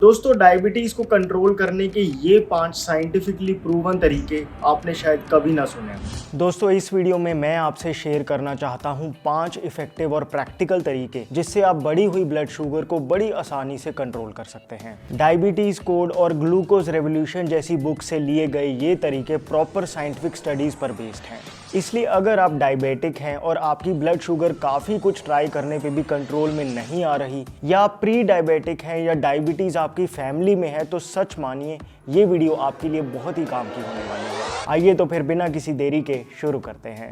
दोस्तों डायबिटीज को कंट्रोल करने के ये 5 साइंटिफिकली प्रूवन तरीके आपने शायद कभी ना सुने हों। दोस्तों इस वीडियो में मैं आपसे शेयर करना चाहता हूँ 5 इफेक्टिव और प्रैक्टिकल तरीके जिससे आप बढ़ी हुई ब्लड शुगर को बड़ी आसानी से कंट्रोल कर सकते हैं। डायबिटीज कोड और ग्लूकोज रेवोल्यूशन जैसी बुक से लिए गए ये तरीके प्रॉपर साइंटिफिक स्टडीज पर बेस्ड हैं। इसलिए अगर आप डायबिटिक हैं और आपकी ब्लड शुगर काफ़ी कुछ ट्राई करने पे भी कंट्रोल में नहीं आ रही, या आप प्री डायबिटिक हैं या डायबिटीज़ आपकी फैमिली में है, तो सच मानिए ये वीडियो आपके लिए बहुत ही काम की होने वाली है। आइए तो फिर बिना किसी देरी के शुरू करते हैं।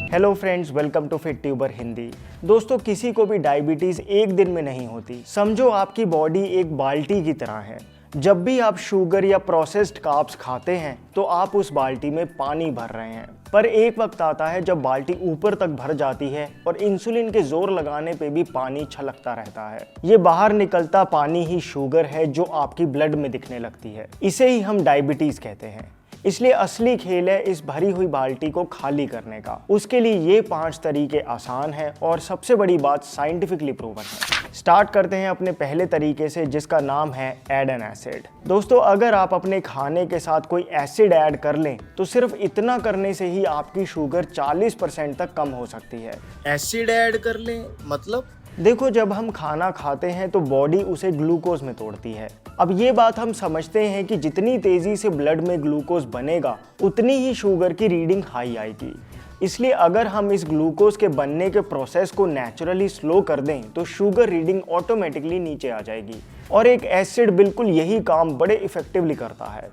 Hello friends, welcome to fit tuber Hindi. दोस्तों किसी को भी डायबिटीज़ एक दिन में नहीं होती। समझो आपकी बॉडी एक बाल्टी की तरह है। जब भी आप शुगर या प्रोसेस्ड कार्ब्स खाते हैं तो आप उस बाल्टी में पानी भर रहे हैं, पर एक वक्त आता है जब बाल्टी ऊपर तक भर जाती है और इंसुलिन के जोर लगाने पे भी पानी छलकता रहता है। ये बाहर निकलता पानी ही शुगर है जो आपकी ब्लड में दिखने लगती है। इसे ही हम डायबिटीज कहते हैं। इसलिए असली खेल है इस भरी हुई बाल्टी को खाली करने का। उसके लिए ये 5 तरीके आसान हैं और सबसे बड़ी बात साइंटिफिकली प्रूवन है। स्टार्ट करते हैं अपने पहले तरीके से, जिसका नाम है ऐड एन एसिड। दोस्तों अगर आप अपने खाने के साथ कोई एसिड ऐड कर लें तो सिर्फ इतना करने से ही आपकी शुगर 40% तक कम हो सकती है। एसिड ऐड कर लें मतलब? देखो जब हम खाना खाते हैं तो बॉडी उसे ग्लूकोज में तोड़ती है। अब ये बात हम समझते हैं कि जितनी तेजी से ब्लड में ग्लूकोज बनेगा उतनी ही शुगर की रीडिंग हाई आएगी। इसलिए अगर हम इस ग्लूकोज के बनने के प्रोसेस को नेचुरली स्लो कर दें तो शुगर रीडिंग ऑटोमेटिकली नीचे आ जाएगी। और एक एसिड बिल्कुल यही काम बड़े इफेक्टिवली करता है।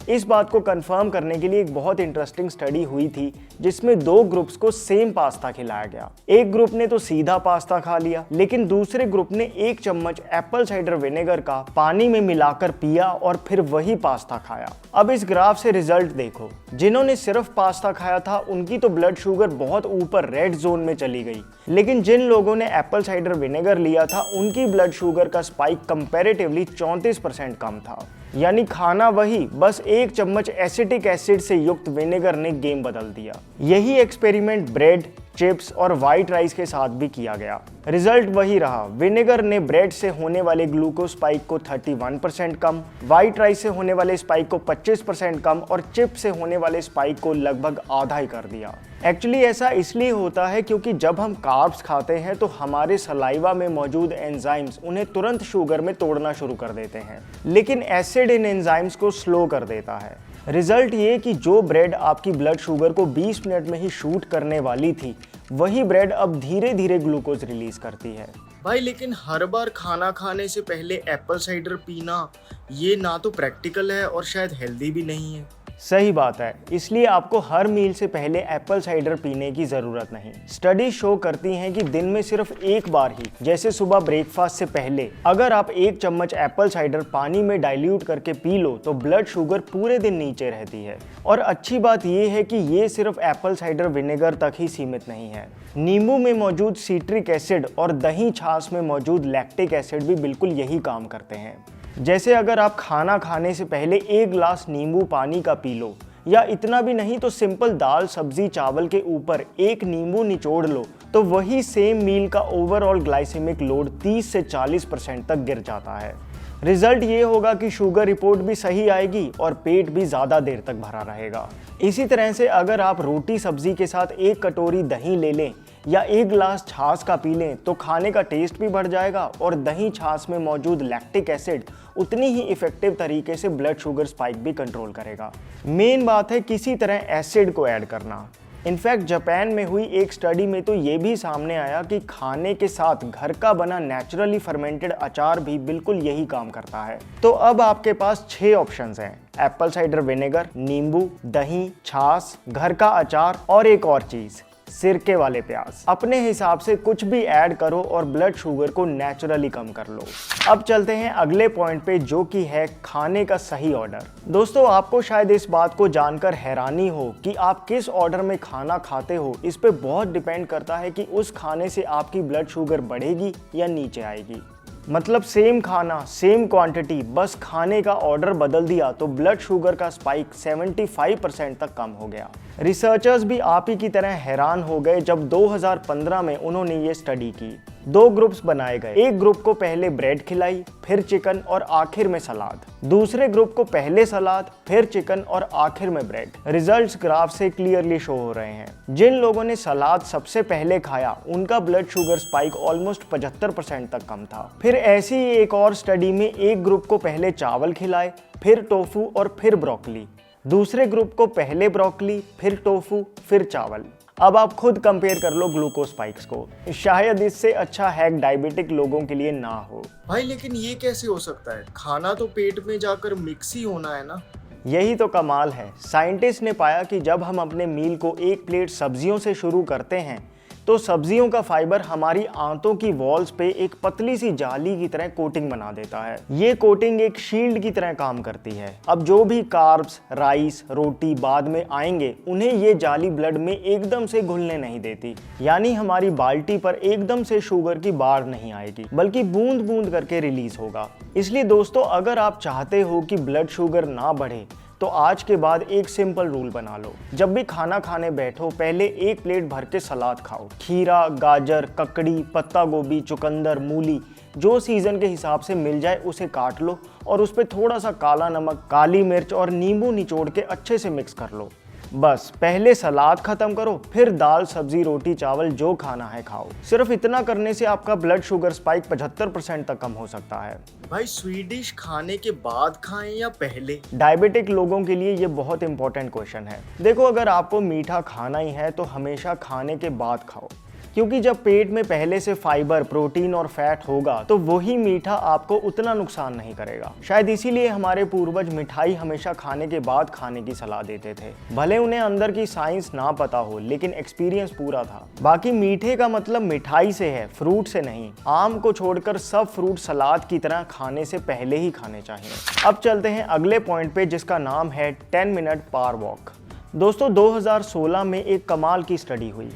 इस बात को कंफर्म करने के लिए एक बहुत इंटरेस्टिंग स्टडी हुई थी जिसमें 2 ग्रुप्स को सेम पास्ता खिलाया गया। एक ग्रुप ने तो सीधा पास्ता खा लिया, लेकिन दूसरे ग्रुप ने 1 चम्मच एप्पल साइडर विनेगर का पानी में मिलाकर पिया और फिर वही पास्ता खाया। अब इस ग्राफ से रिजल्ट देखो। जिन्होंने सिर्फ पास्ता खाया था उनकी तो ब्लड शुगर बहुत ऊपर रेड जोन में चली गई, लेकिन जिन लोगों ने एप्पल साइडर विनेगर लिया था उनकी ब्लड शुगर का स्पाइक कंपैरेटिवली 34% कम था। यानी खाना वही, बस 1 चम्मच एसिटिक एसिड से युक्त विनेगर ने गेम बदल दिया। यही एक्सपेरिमेंट ब्रेड, चिप्स और व्हाइट राइस के साथ भी किया गया। रिजल्ट वही रहा। विनेगर ने ब्रेड से होने वाले ग्लूकोज स्पाइक को 31% कम, व्हाइट राइस से होने वाले स्पाइक को 25% कम और चिप से होने वाले स्पाइक को लगभग आधा ही कर दिया। एक्चुअली ऐसा इसलिए होता है क्योंकि जब हम कार्ब्स खाते हैं तो हमारे सलाइवा में मौजूद एंजाइम्स उन्हें तुरंत शुगर में तोड़ना शुरू कर देते हैं, लेकिन एसिड इन एंजाइम्स को स्लो कर देता है। रिजल्ट ये कि जो ब्रेड आपकी ब्लड शुगर को 20 मिनट में ही शूट करने वाली थी, वही ब्रेड अब धीरे धीरे ग्लूकोज रिलीज करती है। भाई लेकिन हर बार खाना खाने से पहले एप्पल साइडर पीना ये ना तो प्रैक्टिकल है और शायद हेल्दी भी नहीं है। सही बात है, इसलिए आपको हर मील से पहले एप्पल साइडर पीने की जरूरत नहीं। स्टडी शो करती हैं कि दिन में सिर्फ एक बार ही, जैसे सुबह ब्रेकफास्ट से पहले, अगर आप 1 चम्मच एप्पल साइडर पानी में डाइल्यूट करके पी लो तो ब्लड शुगर पूरे दिन नीचे रहती है। और अच्छी बात यह है कि ये सिर्फ एप्पल साइडर विनेगर तक ही सीमित नहीं है। नींबू में मौजूद सिट्रिक एसिड और दही छाछ में मौजूद लैक्टिक एसिड भी बिल्कुल यही काम करते हैं। जैसे अगर आप खाना खाने से पहले 1 ग्लास नींबू पानी का पी लो, या इतना भी नहीं तो सिंपल दाल सब्जी चावल के ऊपर 1 नींबू निचोड़ लो, तो वही सेम मील का ओवरऑल ग्लाइसेमिक लोड 30 से 40% तक गिर जाता है। रिजल्ट ये होगा कि शुगर रिपोर्ट भी सही आएगी और पेट भी ज़्यादा देर तक भरा रहेगा। इसी तरह से अगर आप रोटी सब्जी के साथ 1 कटोरी दही ले लें या 1 ग्लास छाछ का पी लें तो खाने का टेस्ट भी बढ़ जाएगा और दही छाछ में मौजूद लैक्टिक एसिड उतनी ही इफेक्टिव तरीके से ब्लड शुगर स्पाइक भी कंट्रोल करेगा। मेन बात है किसी तरह एसिड को ऐड करना। इनफैक्ट जापान में हुई एक स्टडी में तो ये भी सामने आया कि खाने के साथ घर का बना नेचुरली फर्मेंटेड अचार भी बिल्कुल यही काम करता है। तो अब आपके पास 6 ऑप्शंस हैं: एप्पल साइडर विनेगर, नींबू, दही, छाछ, घर का अचार और एक और चीज, सिरके वाले प्याज। अपने हिसाब से कुछ भी ऐड करो और ब्लड शुगर को नेचुरली कम कर लो। अब चलते हैं अगले पॉइंट पे, जो कि है खाने का सही ऑर्डर। दोस्तों आपको शायद इस बात को जानकर हैरानी हो कि आप किस ऑर्डर में खाना खाते हो। इस पे बहुत डिपेंड करता है कि उस खाने से आपकी ब्लड शुगर बढ़ेगी या नीचे आएगी। मतलब सेम खाना, सेम क्वांटिटी, बस खाने का ऑर्डर बदल दिया तो ब्लड शुगर का स्पाइक 75% तक कम हो गया। रिसर्चर्स भी आप ही की तरह हैरान हो गए जब 2015 में उन्होंने ये स्टडी की। दो ग्रुप्स बनाए गए। एक ग्रुप को पहले ब्रेड खिलाई, फिर चिकन और आखिर में सलाद। दूसरे ग्रुप को पहले सलाद, फिर चिकन और आखिर में ब्रेड। रिजल्ट्स ग्राफ से क्लियरली शो हो रहे हैं। जिन लोगों ने सलाद सबसे पहले खाया उनका ब्लड शुगर स्पाइक ऑलमोस्ट 75% तक कम था। फिर ऐसी ही एक और स्टडी में एक ग्रुप को पहले चावल खिलाए, फिर टोफू और फिर ब्रोकली। दूसरे ग्रुप को पहले ब्रोकली, फिर टोफू, फिर चावल। अब आप खुद कंपेयर कर लो ग्लूकोज स्पाइक्स को। शायद इससे अच्छा हैक डायबिटिक लोगों के लिए ना हो। भाई लेकिन ये कैसे हो सकता है? खाना तो पेट में जाकर मिक्स ही होना है ना। यही तो कमाल है। साइंटिस्ट ने पाया कि जब हम अपने मील को एक प्लेट सब्जियों से शुरू करते हैं तो सब्जियों का फाइबर हमारी आंतों की वॉल्स पे एक पतली सी जाली की तरह कोटिंग बना देता है। ये कोटिंग एक शील्ड की तरह काम करती है। अब जो भी कार्ब्स, राइस, रोटी बाद में आएंगे उन्हें ये जाली ब्लड में एकदम से घुलने नहीं देती। यानी हमारी बाल्टी पर एकदम से शुगर की बाढ़ नहीं आएगी, बल्कि बूंद बूंद करके रिलीज होगा। इसलिए दोस्तों, अगर आप चाहते हो कि ब्लड शुगर ना बढ़े तो आज के बाद एक सिंपल रूल बना लो। जब भी खाना खाने बैठो पहले एक प्लेट भर के सलाद खाओ। खीरा, गाजर, ककड़ी, पत्ता गोभी, चुकंदर, मूली जो सीजन के हिसाब से मिल जाए उसे काट लो और उस पर थोड़ा सा काला नमक, काली मिर्च और नींबू निचोड़ के अच्छे से मिक्स कर लो। बस पहले सलाद खत्म करो, फिर दाल, सब्जी, रोटी, चावल जो खाना है खाओ। सिर्फ इतना करने से आपका ब्लड शुगर स्पाइक 75% तक कम हो सकता है। भाई स्वीट डिश खाने के बाद खाएं या पहले? डायबिटिक लोगों के लिए ये बहुत इंपॉर्टेंट क्वेश्चन है। देखो, अगर आपको मीठा खाना ही है तो हमेशा खाने के बाद खाओ, क्योंकि जब पेट में पहले से फाइबर, प्रोटीन और फैट होगा तो वही मीठा आपको उतना नुकसान नहीं करेगा। शायद इसीलिए हमारे पूर्वज मिठाई हमेशा खाने के बाद खाने की सलाह देते थे। भले उन्हें अंदर की साइंस ना पता हो, लेकिन एक्सपीरियंस पूरा था। बाकी मीठे का मतलब मिठाई से है, फ्रूट से नहीं। आम को छोड़कर सब फ्रूट सलाद की तरह खाने से पहले ही खाने चाहिए। अब चलते हैं अगले पॉइंट पे, जिसका नाम है 10 मिनट पावर वॉक। दोस्तों, 2016 में एक कमाल की स्टडी हुई।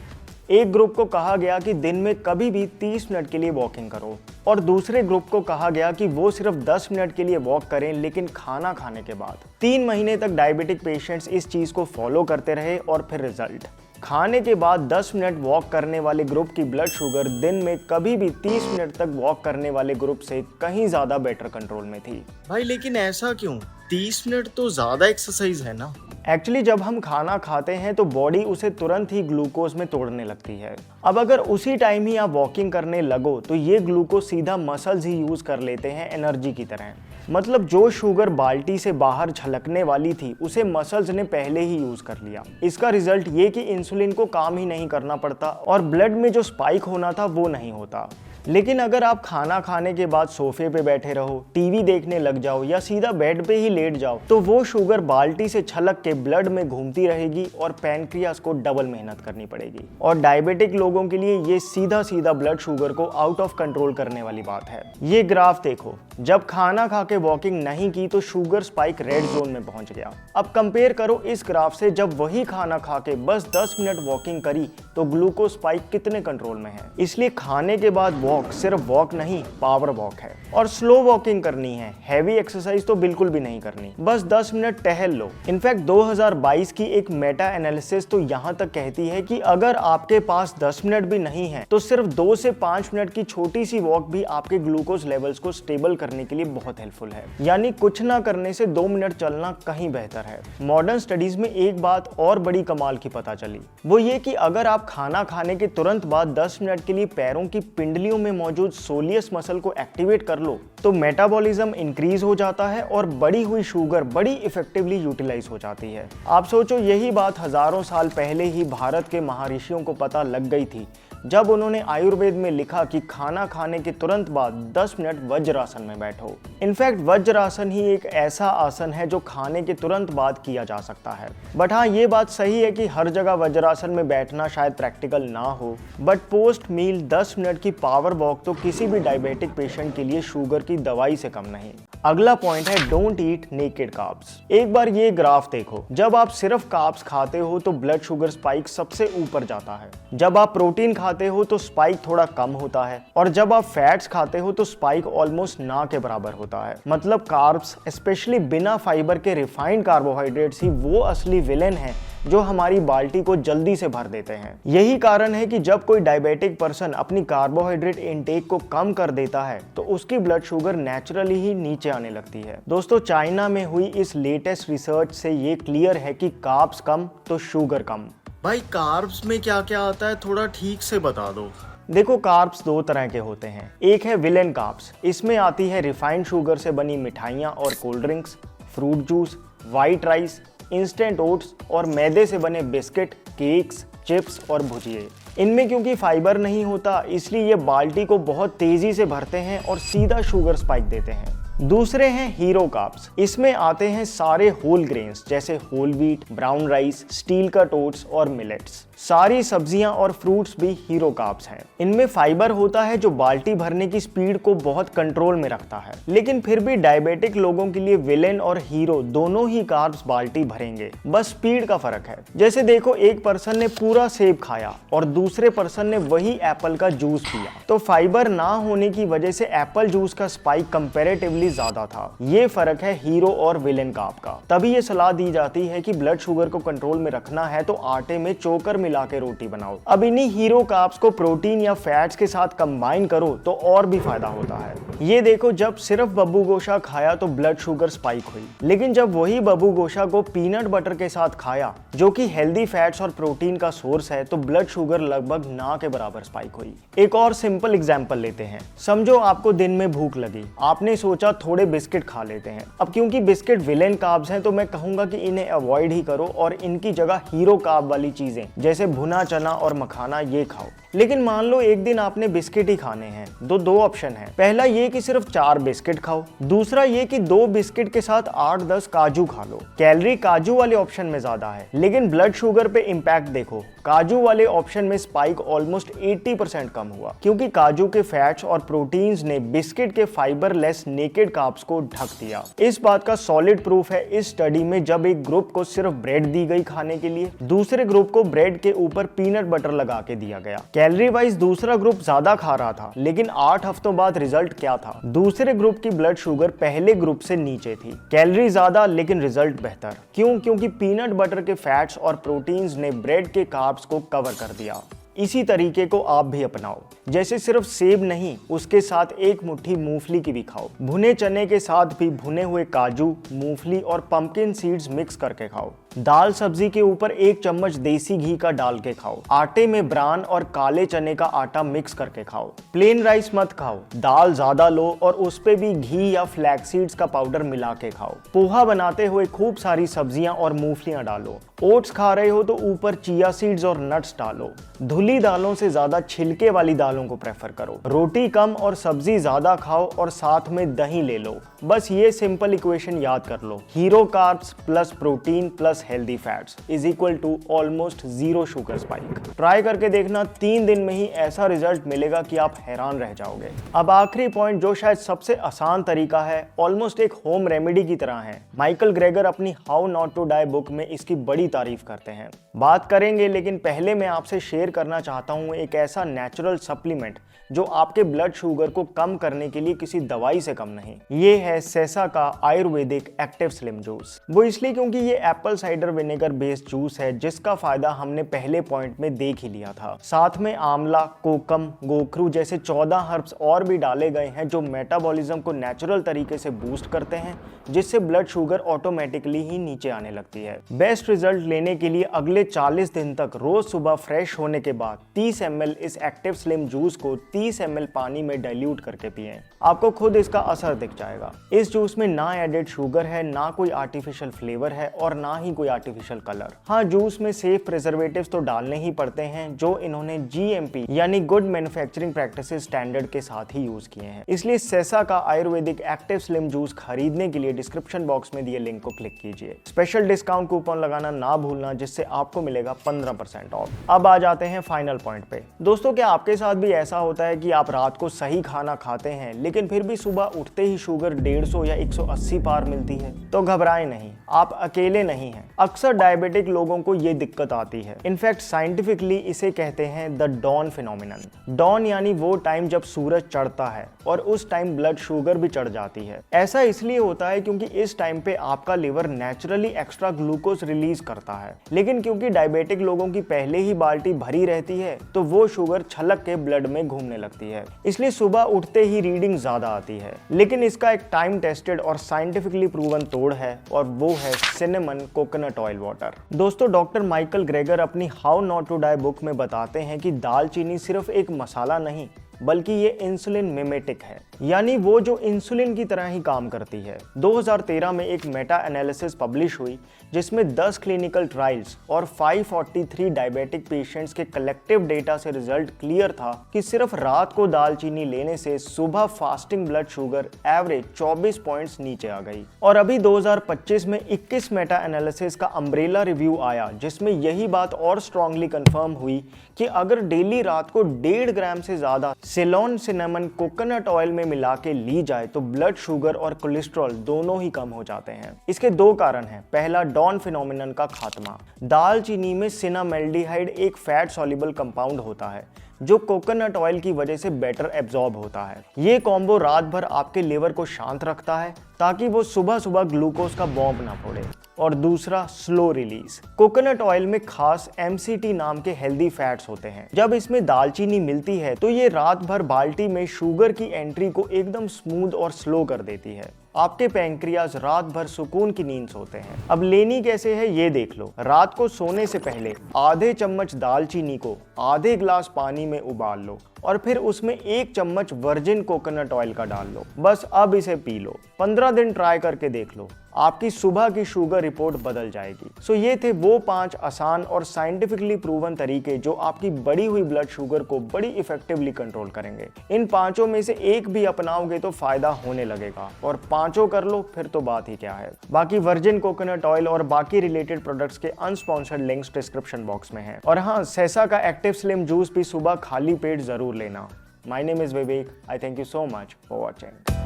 एक ग्रुप को कहा गया कि दिन में कभी भी 30 मिनट के लिए वॉकिंग करो और दूसरे ग्रुप को कहा गया कि वो सिर्फ 10 मिनट के लिए वॉक करें, लेकिन खाना खाने के बाद। 3 महीने तक डायबिटिक पेशेंट्स इस चीज़ को फॉलो करते रहे और फिर रिजल्ट, खाने के बाद 10 मिनट वॉक करने वाले ग्रुप की ब्लड शुगर दिन में कभी भी 30 मिनट तक वॉक करने वाले ग्रुप से कहीं ज़्यादा बेटर कंट्रोल में थी। भाई लेकिन ऐसा क्यों? 30 मिनट तो ज़्यादा एक्सरसाइज है ना। एक्चुअली जब हम खाना खाते हैं तो बॉडी उसे तुरंत ही ग्लूकोज में तोड़ने लगती है। अब अगर उसी टाइम ही आप वॉकिंग करने लगो तो ये ग्लूकोज सीधा मसल्स ही यूज कर लेते हैं एनर्जी की तरह। मतलब जो शुगर बाल्टी से बाहर झलकने वाली थी उसे मसल्स ने पहले ही यूज कर लिया। इसका रिजल्ट ये कि इंसुलिन को काम ही नहीं करना पड़ता और ब्लड में जो स्पाइक होना था वो नहीं होता। लेकिन अगर आप खाना खाने के बाद सोफे पे बैठे रहो, टीवी देखने लग जाओ या सीधा बेड पे ही लेट जाओ तो वो शुगर बाल्टी से छलक के ब्लड में घूमती रहेगी और पैनक्रियास को डबल मेहनत करनी पड़ेगी। और डायबिटिक लोगों के लिए ये सीधा सीधा ब्लड शुगर को आउट ऑफ कंट्रोल करने वाली बात है। ये ग्राफ देखो, जब खाना खा के वॉकिंग नहीं की तो शुगर स्पाइक रेड जोन में पहुंच गया। अब कंपेयर करो इस ग्राफ से जब वही खाना खा के बस 10 मिनट वॉकिंग करी तो ग्लूकोज स्पाइक कितने कंट्रोल में है। इसलिए खाने के बाद वॉक सिर्फ वॉक नहीं, पावर वॉक है। और स्लो वॉकिंग करनी है, हैवी एक्सरसाइज तो बिल्कुल भी नहीं करनी, बस 10 मिनट टहल लो। इनफैक्ट 2022 की एक मेटा एनालिसिस तो यहाँ तक कहती है कि अगर आपके पास 10 मिनट भी नहीं है तो सिर्फ 2 से 5 मिनट की छोटी सी वॉक भी आपके ग्लूकोज लेवल्स को स्टेबल करने के लिए बहुत हेल्पफुल है। यानी कुछ ना करने से 2 मिनट चलना कहीं बेहतर है। मॉडर्न स्टडीज में एक बात और बड़ी कमाल की पता चली, वो ये कि अगर आप खाना खाने के तुरंत बाद 10 मिनट के लिए पैरों की पिंडलियों में मौजूद सोलियस मसल को एक्टिवेट कर लो तो मेटाबॉलिज्म इंक्रीज हो जाता है और बढ़ी हुई शुगर बड़ी इफेक्टिवली यूटिलाइज हो जाती है। आप सोचो, यही बात हजारों साल पहले ही भारत के महर्षियों को पता लग गई थी जब उन्होंने आयुर्वेद में लिखा कि खाना खाने के तुरंत बाद 10 मिनट वज्रासन में बैठो। इनफैक्ट वज्रासन ही एक ऐसा आसन है जो खाने के तुरंत बाद किया जा सकता है। बट हाँ, ये बात सही है कि हर जगह वज्रासन में बैठना शायद प्रैक्टिकल ना हो, बट पोस्ट मील 10 मिनट की पावर वॉक तो किसी भी डायबिटिक पेशेंट के लिए शुगर की दवाई से कम नहीं। अगला पॉइंट है डोंट ईट नेकेड कार्ब्स। एक बार ये ग्राफ देखो, जब आप सिर्फ कार्ब्स खाते हो तो ब्लड शुगर स्पाइक सबसे ऊपर जाता है। जब आप प्रोटीन खाते हो तो स्पाइक थोड़ा कम होता है और जब आप फैट्स खाते हो तो स्पाइक ऑलमोस्ट ना के बराबर होता है। मतलब कार्ब्स, स्पेशली बिना फाइबर के रिफाइंड कार्बोहाइड्रेट्स ही वो असली विलेन है जो हमारी बाल्टी को जल्दी से भर देते हैं। यही कारण है कि जब कोई डायबिटिक पर्सन अपनी कार्बोहाइड्रेट इनटेक को कम कर देता है तो उसकी ब्लड शुगर नेचुरली ही नीचे आने लगती है। दोस्तों, चाइना में हुई इस लेटेस्ट रिसर्च से ये क्लियर है कि कार्ब्स कम तो शुगर कम। भाई कार्ब्स में क्या क्या आता है, थोड़ा ठीक से बता दो। देखो, कार्ब्स दो तरह के होते हैं। एक है विलेन कार्ब्स, इसमें आती है रिफाइंड शुगर से बनी मिठाइयाँ और cold drinks, fruit juice, white rice, instant oats और मैदे से बने बिस्किट, केक्स, चिप्स और भुजिए। इनमें क्योंकि फाइबर नहीं होता इसलिए ये बाल्टी को बहुत तेजी से भरते हैं और सीधा शुगर स्पाइक देते हैं। दूसरे हैं हीरो कार्ब्स, इसमें आते हैं सारे होल ग्रेन्स जैसे whole wheat, brown rice, steel cut oats और मिलेट्स। सारी सब्जियां और फ्रूट्स भी हीरो कार्ब्स हैं। इनमें फाइबर होता है जो बाल्टी भरने की स्पीड को बहुत कंट्रोल में रखता है। लेकिन फिर भी डायबिटिक लोगों के लिए विलेन और हीरो दोनों ही कार्ब्स बाल्टी भरेंगे, बस स्पीड का फर्क है। जैसे देखो, एक पर्सन ने पूरा सेब खाया और दूसरे पर्सन ने वही एप्पल का जूस पिया, तो फाइबर ना होने की वजह से एप्पल जूस का स्पाइक कंपैरेटिवली ज्यादा था। ये फर्क है हीरो और विलेन कार्ब का। तभी ये सलाह दी जाती है कि ब्लड शुगर को कंट्रोल में रखना है तो आटे में चोकर मिला के रोटी बनाओ। अब इन्हीं हीरो कार्ब्स को प्रोटीन या फैट्स के साथ कंबाइन करो तो और भी फायदा होता है। ये देखो, जब सिर्फ बब्बू गोशा खाया तो ब्लड शुगर स्पाइक हुई, लेकिन जब वही बब्बू गोशा को पीनट बटर के साथ खाया जो कि हेल्दी फैट्स और प्रोटीन का सोर्स है, तो ब्लड शुगर लगभग ना के बराबर स्पाइक हुई। एक और सिंपल एग्जांपल लेते हैं। समझो आपको दिन में भूख लगी, आपने सोचा थोड़े बिस्किट खा लेते हैं। अब क्योंकि बिस्किट विलेन कार्ब्स हैं तो मैं कहूंगा कि इन्हें अवॉइड ही करो और इनकी जगह हीरो कार्ब वाली चीजें जैसे भुना चना और मखाना ये खाओ। लेकिन मान लो एक दिन आपने बिस्किट ही खाने हैं, दो ऑप्शन है। पहला ये कि सिर्फ 4 बिस्किट खाओ, दूसरा ये कि 2 बिस्किट के साथ 8-10 काजू खा लो। कैलोरी काजू वाले ऑप्शन में ज्यादा है, लेकिन ब्लड शुगर पे इम्पैक्ट देखो। काजू वाले ऑप्शन में स्पाइक ऑलमोस्ट 80% कम हुआ, क्योंकि काजू के फैट्स और प्रोटीन्स ने बिस्किट के फाइबर लेस नेकेड कार्ब्स को ढक दिया। इस बात का सॉलिड प्रूफ है इस स्टडी में, जब एक ग्रुप को सिर्फ ब्रेड दी गई खाने के लिए, दूसरे ग्रुप को ब्रेड के ऊपर पीनट बटर लगा के दिया गया। कैलोरी वाइज दूसरा ग्रुप ज्यादा खा रहा था, लेकिन 8 हफ्तों बाद रिजल्ट क्या था? दूसरे ग्रुप की ब्लड शुगर पहले ग्रुप से नीचे थी। कैलोरी ज्यादा लेकिन रिजल्ट बेहतर। क्यों? क्योंकि पीनट बटर के फैट्स और प्रोटीन्स ने ब्रेड के कार्ब्स को कवर कर दिया। इसी तरीके को आप भी अपनाओ। जैसे सिर्फ सेब नहीं, उसके साथ एक मुट्ठी मूंगफली की भी खाओ। भुने चने के साथ भी भुने हुए काजू, मूंगफली और पंपकिन सीड्स मिक्स करके खाओ। दाल सब्जी के ऊपर 1 चम्मच देसी घी का डाल के खाओ। आटे में ब्राउन और काले चने का आटा मिक्स करके खाओ। प्लेन राइस मत खाओ, दाल ज्यादा लो और उस पे भी घी या फ्लैक्स सीड्स का पाउडर मिला के खाओ। पोहा बनाते हुए खूब सारी सब्जियां और मूंगफलियां डालो। ओट्स खा रहे हो तो ऊपर चिया सीड्स और नट्स डालो। धुली दालों से ज्यादा छिलके वाली दालों को प्रेफर करो। रोटी कम और सब्जी ज्यादा खाओ और साथ में दही ले लो। बस ये सिंपल इक्वेशन याद कर लो। Hero carbs plus protein plus healthy fats is equal to almost 0 sugar spike. Try करके देखना, 3 दिन में ही ऐसा रिजल्ट मिलेगा कि आप हैरान रह जाओगे। अब आखिरी पॉइंट, जो शायद सबसे आसान तरीका है, ऑलमोस्ट एक होम रेमेडी की तरह है। माइकल ग्रेगर अपनी how not to die book में इसकी बड़ी तारीफ करते हैं। बात करेंगे, लेकिन पहले मैं आपसे शेयर करना चाहता हूं एक ऐसा नेचुरल सप्लीमेंट जो आपके ब्लड शुगर को कम करने के लिए किसी दवाई से कम नहीं। ये है सेसा का आयुर्वेदिक एक्टिव स्लिम जूस। वो इसलिए क्योंकि ये Apple cider vinegar based juice है, जिसका फायदा हमने पहले पॉइंट में देख ही लिया था। साथ में आंवला, कोकम, गोखरू जैसे 14 हर्ब्स और भी डाले गए हैं जो मेटाबॉलिज्म को नेचुरल तरीके से बूस्ट करते हैं, जिससे ब्लड शुगर ऑटोमेटिकली ही नीचे आने लगती है। बेस्ट रिजल्ट लेने के लिए अगले 40 दिन तक रोज सुबह फ्रेश होने के बाद 30 ml इस एक्टिव स्लिम जूस को 30 ml पानी में डाइल्यूट करके पिएं। आपको खुद इसका असर दिख जाएगा। इस जूस में ना एडेड शुगर है, ना कोई आर्टिफिशियल फ्लेवर है और ना ही कोई आर्टिफिशियल कलर। हाँ, जूस में सेफ प्रिजर्वेटिव्स तो डालने ही पड़ते हैं, जो इन्होंने GMP यानी गुड मैन्युफैक्चरिंग प्रैक्टिसेस स्टैंडर्ड के साथ ही यूज किए हैं। इसलिए सेसा का आयुर्वेदिक एक्टिव स्लिम जूस खरीदने के लिए डिस्क्रिप्शन बॉक्स में दिए लिंक को क्लिक कीजिए। स्पेशल डिस्काउंट कूपन लगाना ना भूलना, जिससे आपको मिलेगा 15% ऑफ। अब आ जाते हैं फाइनल पॉइंट पे। दोस्तों, क्या आपके साथ भी ऐसा होता है है कि आप रात को सही खाना खाते हैं लेकिन फिर भी सुबह उठते ही शुगर 150 या 180 पार मिलती है, तो घबराएं नहीं, आप अकेले नहीं हैं। अक्सर डायबिटिक लोगों को ये दिक्कत आती है। इनफैक्ट साइंटिफिकली इसे कहते हैं द डॉन फिनोमिनन। डॉन यानी वो टाइम जब सूरज चढ़ता है और उस टाइम ब्लड शुगर भी चढ़ जाती है। ऐसा इसलिए होता है क्योंकि इस टाइम पे आपका liver naturally extra glucose release करता है, लेकिन क्योंकि डायबिटिक लोगों की पहले ही बाल्टी भरी रहती है तो वो शुगर छलक के ब्लड में घूमने लगती है, इसलिए सुबह उठते ही रीडिंग ज्यादा आती है। लेकिन इसका एक टाइम टेस्टेड और साइंटिफिकली प्रूवन तोड़ है और वो है सिनेमन कोकोनट ऑयल वाटर। दोस्तों, डॉक्टर माइकल ग्रेगर अपनी how not to die book में बताते हैं कि दालचीनी सिर्फ एक मसाला नहीं बल्कि ये इंसुलिन मिमेटिक है, यानी वो जो इंसुलिन की तरह ही काम करती है। 2013 में एक मेटा एनालिसिस पब्लिश हुई जिसमें 10 क्लिनिकल ट्रायल्स और 543 डायबिटिक पेशेंट्स के कलेक्टिव डेटा से रिजल्ट क्लियर था कि सिर्फ रात को दालचीनी लेने से सुबह fasting blood sugar average 24 points नीचे आ गई। और अभी 2025 में 21 मेटा एनालिसिस का अम्ब्रेला रिव्यू आया जिसमें यही बात और स्ट्रांगली कंफर्म हुई कि अगर डेली रात को 1.5 ग्राम से ज्यादा सेलोन सिनेमन कोकोनट ऑयल में मिला के ली जाए तो ब्लड शुगर और कोलेस्ट्रॉल दोनों ही कम हो जाते हैं। इसके दो कारण हैं। पहला, डॉन फिनोमिनन का खात्मा। दालचीनी में सिनामेल्डिहाइड एक फैट सॉल्युबल कंपाउंड होता है जो कोकोनट ऑयल की वजह से बेटर एब्जॉर्ब होता है। ये कॉम्बो रात भर आपके लिवर को शांत रखता है ताकि वो सुबह सुबह ग्लूकोज का बॉम्ब ना फोड़े। और दूसरा, स्लो रिलीज। कोकोनट ऑयल में खास MCT नाम के हेल्दी फैट्स होते हैं। जब इसमें दालचीनी मिलती है तो ये रात भर बाल्टी में शुगर की एंट्री को एकदम स्मूथ और स्लो कर देती है। आपके पैंक्रियाज रात भर सुकून की नींद सोते हैं। अब लेनी कैसे है ये देख लो। रात को सोने से पहले आधे चम्मच दालचीनी को आधे ग्लास पानी में उबाल लो और फिर उसमें 1 चम्मच वर्जिन कोकोनट ऑयल का डाल लो। बस अब इसे पी लो। 15 दिन ट्राई करके देख लो, आपकी सुबह की शुगर रिपोर्ट बदल जाएगी। सो ये थे वो 5 आसान और साइंटिफिकली प्रूवन तरीके जो आपकी बढ़ी हुई ब्लड शुगर को बड़ी इफेक्टिवली कंट्रोल करेंगे। इन 5 में से एक भी अपनाओगे तो फायदा होने लगेगा, और 5 कर लो फिर तो बात ही क्या है। बाकी वर्जिन कोकोनट ऑयल और बाकी रिलेटेड प्रोडक्ट्स के अनस्पॉन्सर्ड लिंक्स डिस्क्रिप्शन बॉक्स में हैं। और हाँ, सेसा का एक्टिव स्लिम जूस भी सुबह खाली पेट जरूर लेना। My name is Vivek. I thank you so much for watching.